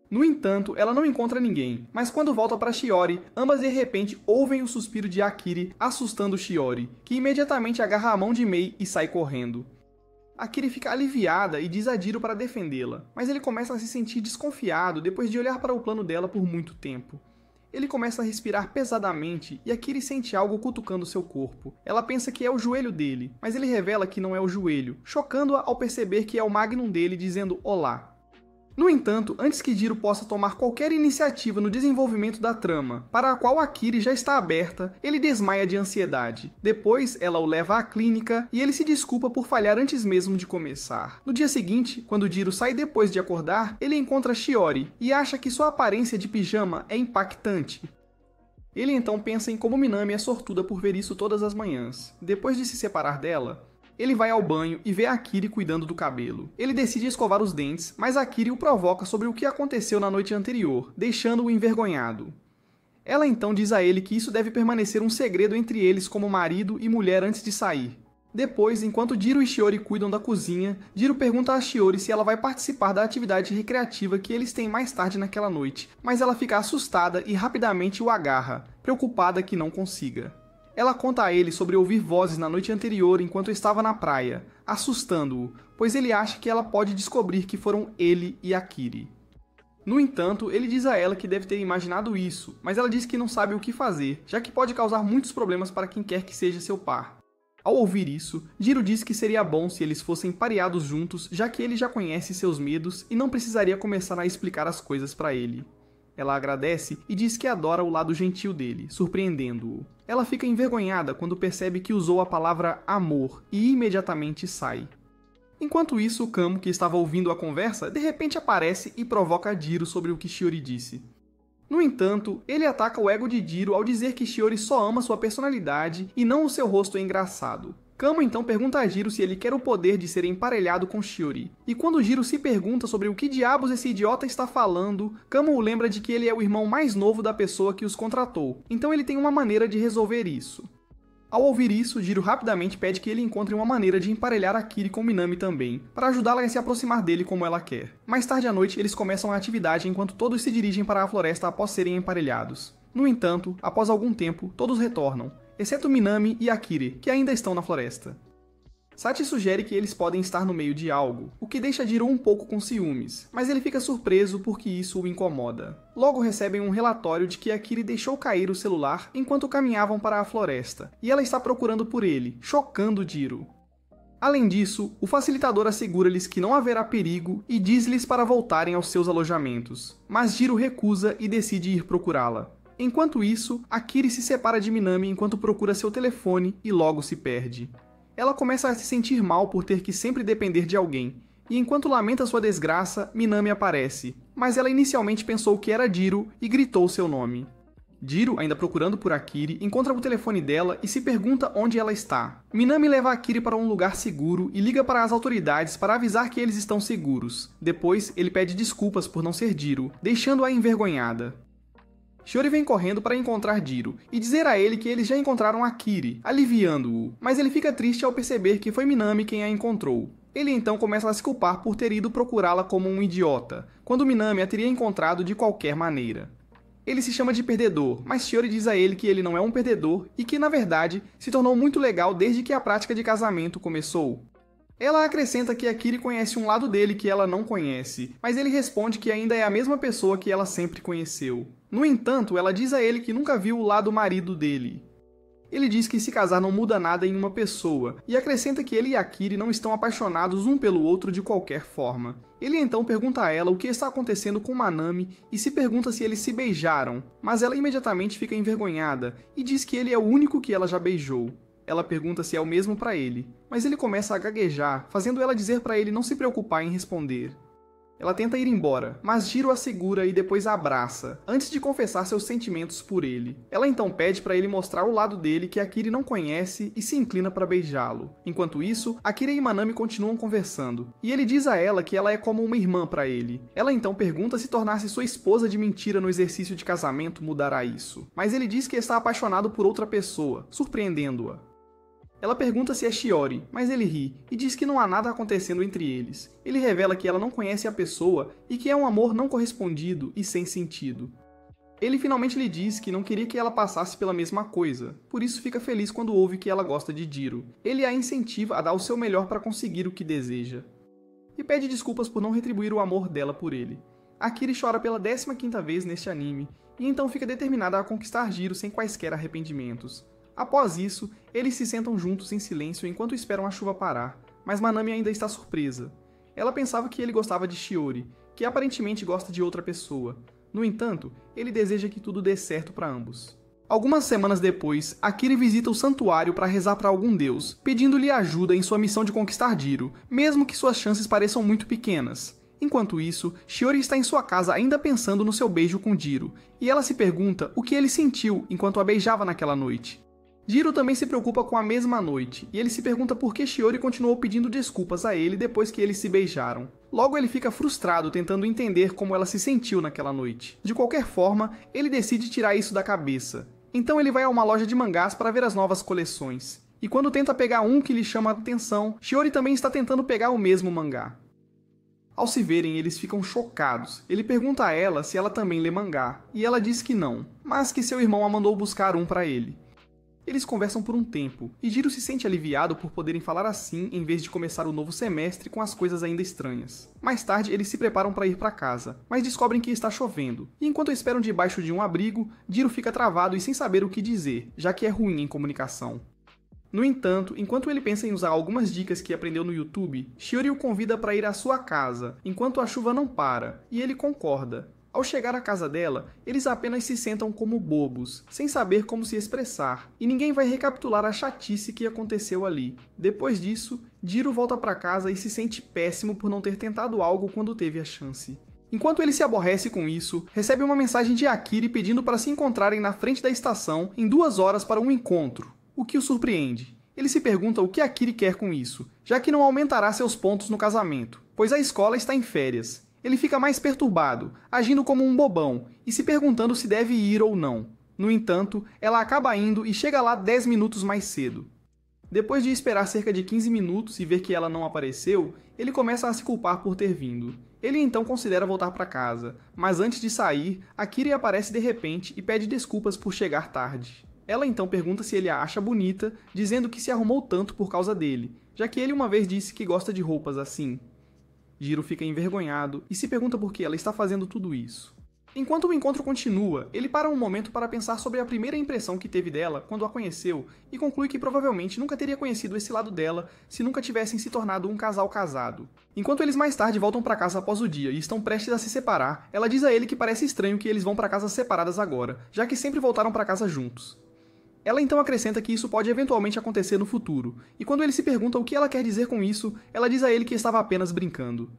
Speaker 1: No entanto, ela não encontra ninguém, mas quando volta para Shiori, ambas de repente ouvem o suspiro de Akira assustando Shiori, que imediatamente agarra a mão de Mei e sai correndo. Akira fica aliviada e diz a Jiro para defendê-la, mas ele começa a se sentir desconfiado depois de olhar para o plano dela por muito tempo. Ele começa a respirar pesadamente e Akira sente algo cutucando seu corpo. Ela pensa que é o joelho dele, mas ele revela que não é o joelho, chocando-a ao perceber que é o Magnum dele dizendo olá. No entanto, antes que Jiro possa tomar qualquer iniciativa no desenvolvimento da trama, para a qual Akira já está aberta, ele desmaia de ansiedade. Depois, ela o leva à clínica e ele se desculpa por falhar antes mesmo de começar. No dia seguinte, quando Jiro sai depois de acordar, ele encontra Shiori e acha que sua aparência de pijama é impactante. Ele então pensa em como Minami é sortuda por ver isso todas as manhãs. Depois de se separar dela, ele vai ao banho e vê Akira cuidando do cabelo. Ele decide escovar os dentes, mas Akira o provoca sobre o que aconteceu na noite anterior, deixando-o envergonhado. Ela então diz a ele que isso deve permanecer um segredo entre eles como marido e mulher antes de sair. Depois, enquanto Jiro e Shiori cuidam da cozinha, Jiro pergunta a Shiori se ela vai participar da atividade recreativa que eles têm mais tarde naquela noite, mas ela fica assustada e rapidamente o agarra, preocupada que não consiga. Ela conta a ele sobre ouvir vozes na noite anterior enquanto estava na praia, assustando-o, pois ele acha que ela pode descobrir que foram ele e Akira. No entanto, ele diz a ela que deve ter imaginado isso, mas ela diz que não sabe o que fazer, já que pode causar muitos problemas para quem quer que seja seu par. Ao ouvir isso, Jiro diz que seria bom se eles fossem pareados juntos, já que ele já conhece seus medos e não precisaria começar a explicar as coisas para ele. Ela agradece e diz que adora o lado gentil dele, surpreendendo-o. Ela fica envergonhada quando percebe que usou a palavra amor e imediatamente sai. Enquanto isso, Kamo, que estava ouvindo a conversa, de repente aparece e provoca Jiro sobre o que Shiori disse. No entanto, ele ataca o ego de Jiro ao dizer que Shiori só ama sua personalidade e não o seu rosto engraçado. Kamo então pergunta a Jiro se ele quer o poder de ser emparelhado com Shiori. E quando Jiro se pergunta sobre o que diabos esse idiota está falando, Kamo o lembra de que ele é o irmão mais novo da pessoa que os contratou, então ele tem uma maneira de resolver isso. Ao ouvir isso, Jiro rapidamente pede que ele encontre uma maneira de emparelhar Akiri com Minami também, para ajudá-la a se aproximar dele como ela quer. Mais tarde à noite, eles começam a atividade enquanto todos se dirigem para a floresta após serem emparelhados. No entanto, após algum tempo, todos retornam, exceto Minami e Akiri, que ainda estão na floresta. Sachi sugere que eles podem estar no meio de algo, o que deixa Jiro um pouco com ciúmes, mas ele fica surpreso porque isso o incomoda. Logo recebem um relatório de que Akiri deixou cair o celular enquanto caminhavam para a floresta, e ela está procurando por ele, chocando Jiro. Além disso, o facilitador assegura-lhes que não haverá perigo e diz-lhes para voltarem aos seus alojamentos, mas Jiro recusa e decide ir procurá-la. Enquanto isso, Akiri se separa de Minami enquanto procura seu telefone e logo se perde. Ela começa a se sentir mal por ter que sempre depender de alguém, e enquanto lamenta sua desgraça, Minami aparece, mas ela inicialmente pensou que era Jiro e gritou seu nome. Jiro, ainda procurando por Akiri, encontra o telefone dela e se pergunta onde ela está. Minami leva Akiri para um lugar seguro e liga para as autoridades para avisar que eles estão seguros. Depois, ele pede desculpas por não ser Jiro, deixando-a envergonhada. Shiori vem correndo para encontrar Jiro e dizer a ele que eles já encontraram Akiri, aliviando-o, mas ele fica triste ao perceber que foi Minami quem a encontrou. Ele então começa a se culpar por ter ido procurá-la como um idiota, quando Minami a teria encontrado de qualquer maneira. Ele se chama de perdedor, mas Shiori diz a ele que ele não é um perdedor e que, na verdade, se tornou muito legal desde que a prática de casamento começou. Ela acrescenta que Akiri conhece um lado dele que ela não conhece, mas ele responde que ainda é a mesma pessoa que ela sempre conheceu. No entanto, ela diz a ele que nunca viu o lado marido dele. Ele diz que se casar não muda nada em uma pessoa, e acrescenta que ele e Akiri não estão apaixonados um pelo outro de qualquer forma. Ele então pergunta a ela o que está acontecendo com Manami e se pergunta se eles se beijaram, mas ela imediatamente fica envergonhada e diz que ele é o único que ela já beijou. Ela pergunta se é o mesmo para ele, mas ele começa a gaguejar, fazendo ela dizer para ele não se preocupar em responder. Ela tenta ir embora, mas Jiro a segura e depois a abraça, antes de confessar seus sentimentos por ele. Ela então pede para ele mostrar o lado dele que Akiri não conhece e se inclina para beijá-lo. Enquanto isso, Akiri e Manami continuam conversando, e ele diz a ela que ela é como uma irmã para ele. Ela então pergunta se tornar-se sua esposa de mentira no exercício de casamento mudará isso, mas ele diz que está apaixonado por outra pessoa, surpreendendo-a. Ela pergunta se é Shiori, mas ele ri e diz que não há nada acontecendo entre eles. Ele revela que ela não conhece a pessoa e que é um amor não correspondido e sem sentido. Ele finalmente lhe diz que não queria que ela passasse pela mesma coisa, por isso fica feliz quando ouve que ela gosta de Jiro. Ele a incentiva a dar o seu melhor para conseguir o que deseja. E pede desculpas por não retribuir o amor dela por ele. Akiri chora pela 15ª vez neste anime, e então fica determinada a conquistar Jiro sem quaisquer arrependimentos. Após isso, eles se sentam juntos em silêncio enquanto esperam a chuva parar, mas Manami ainda está surpresa. Ela pensava que ele gostava de Shiori, que aparentemente gosta de outra pessoa. No entanto, ele deseja que tudo dê certo para ambos. Algumas semanas depois, Akiri visita o santuário para rezar para algum deus, pedindo-lhe ajuda em sua missão de conquistar Jiro, mesmo que suas chances pareçam muito pequenas. Enquanto isso, Shiori está em sua casa ainda pensando no seu beijo com Jiro, e ela se pergunta o que ele sentiu enquanto a beijava naquela noite. Jiro também se preocupa com a mesma noite, e ele se pergunta por que Shiori continuou pedindo desculpas a ele depois que eles se beijaram. Logo ele fica frustrado tentando entender como ela se sentiu naquela noite. De qualquer forma, ele decide tirar isso da cabeça. Então ele vai a uma loja de mangás para ver as novas coleções. E quando tenta pegar um que lhe chama a atenção, Shiori também está tentando pegar o mesmo mangá. Ao se verem, eles ficam chocados. Ele pergunta a ela se ela também lê mangá, e ela diz que não, mas que seu irmão a mandou buscar um para ele. Eles conversam por um tempo, e Jiro se sente aliviado por poderem falar assim em vez de começar o novo semestre com as coisas ainda estranhas. Mais tarde, eles se preparam para ir para casa, mas descobrem que está chovendo, e enquanto esperam debaixo de um abrigo, Jiro fica travado e sem saber o que dizer, já que é ruim em comunicação. No entanto, enquanto ele pensa em usar algumas dicas que aprendeu no YouTube, Shiori o convida para ir à sua casa, enquanto a chuva não para, e ele concorda. Ao chegar à casa dela, eles apenas se sentam como bobos, sem saber como se expressar, e ninguém vai recapitular a chatice que aconteceu ali. Depois disso, Jiro volta para casa e se sente péssimo por não ter tentado algo quando teve a chance. Enquanto ele se aborrece com isso, recebe uma mensagem de Akiri pedindo para se encontrarem na frente da estação em 2 horas para um encontro, o que o surpreende. Ele se pergunta o que Akiri quer com isso, já que não aumentará seus pontos no casamento, pois a escola está em férias. Ele fica mais perturbado, agindo como um bobão e se perguntando se deve ir ou não. No entanto, ela acaba indo e chega lá 10 minutos mais cedo. Depois de esperar cerca de 15 minutos e ver que ela não apareceu, ele começa a se culpar por ter vindo. Ele então considera voltar para casa, mas antes de sair, Akiri aparece de repente e pede desculpas por chegar tarde. Ela então pergunta se ele a acha bonita, dizendo que se arrumou tanto por causa dele, já que ele uma vez disse que gosta de roupas assim. Jiro fica envergonhado e se pergunta por que ela está fazendo tudo isso. Enquanto o encontro continua, ele para um momento para pensar sobre a primeira impressão que teve dela quando a conheceu e conclui que provavelmente nunca teria conhecido esse lado dela se nunca tivessem se tornado um casal casado. Enquanto eles mais tarde voltam para casa após o dia e estão prestes a se separar, ela diz a ele que parece estranho que eles vão para casas separadas agora, já que sempre voltaram para casa juntos. Ela então acrescenta que isso pode eventualmente acontecer no futuro, e quando ele se pergunta o que ela quer dizer com isso, ela diz a ele que estava apenas brincando.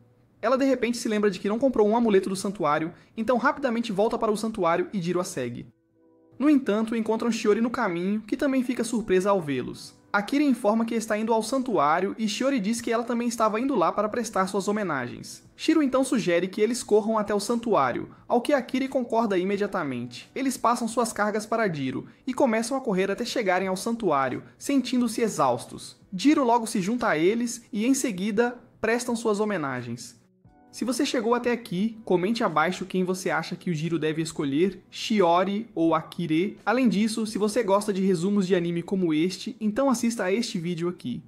Speaker 1: Ela de repente se lembra de que não comprou um amuleto do santuário, então rapidamente volta para o santuário e Jiro a segue. No entanto, encontram Shiori no caminho, que também fica surpresa ao vê-los. Akiri informa que está indo ao santuário e Shiori diz que ela também estava indo lá para prestar suas homenagens. Shiro então sugere que eles corram até o santuário, ao que Akiri concorda imediatamente. Eles passam suas cargas para Jiro e começam a correr até chegarem ao santuário, sentindo-se exaustos. Jiro logo se junta a eles e em seguida prestam suas homenagens. Se você chegou até aqui, comente abaixo quem você acha que o Jiro deve escolher, Shiori ou Akiri. Além disso, se você gosta de resumos de anime como este, então assista a este vídeo aqui.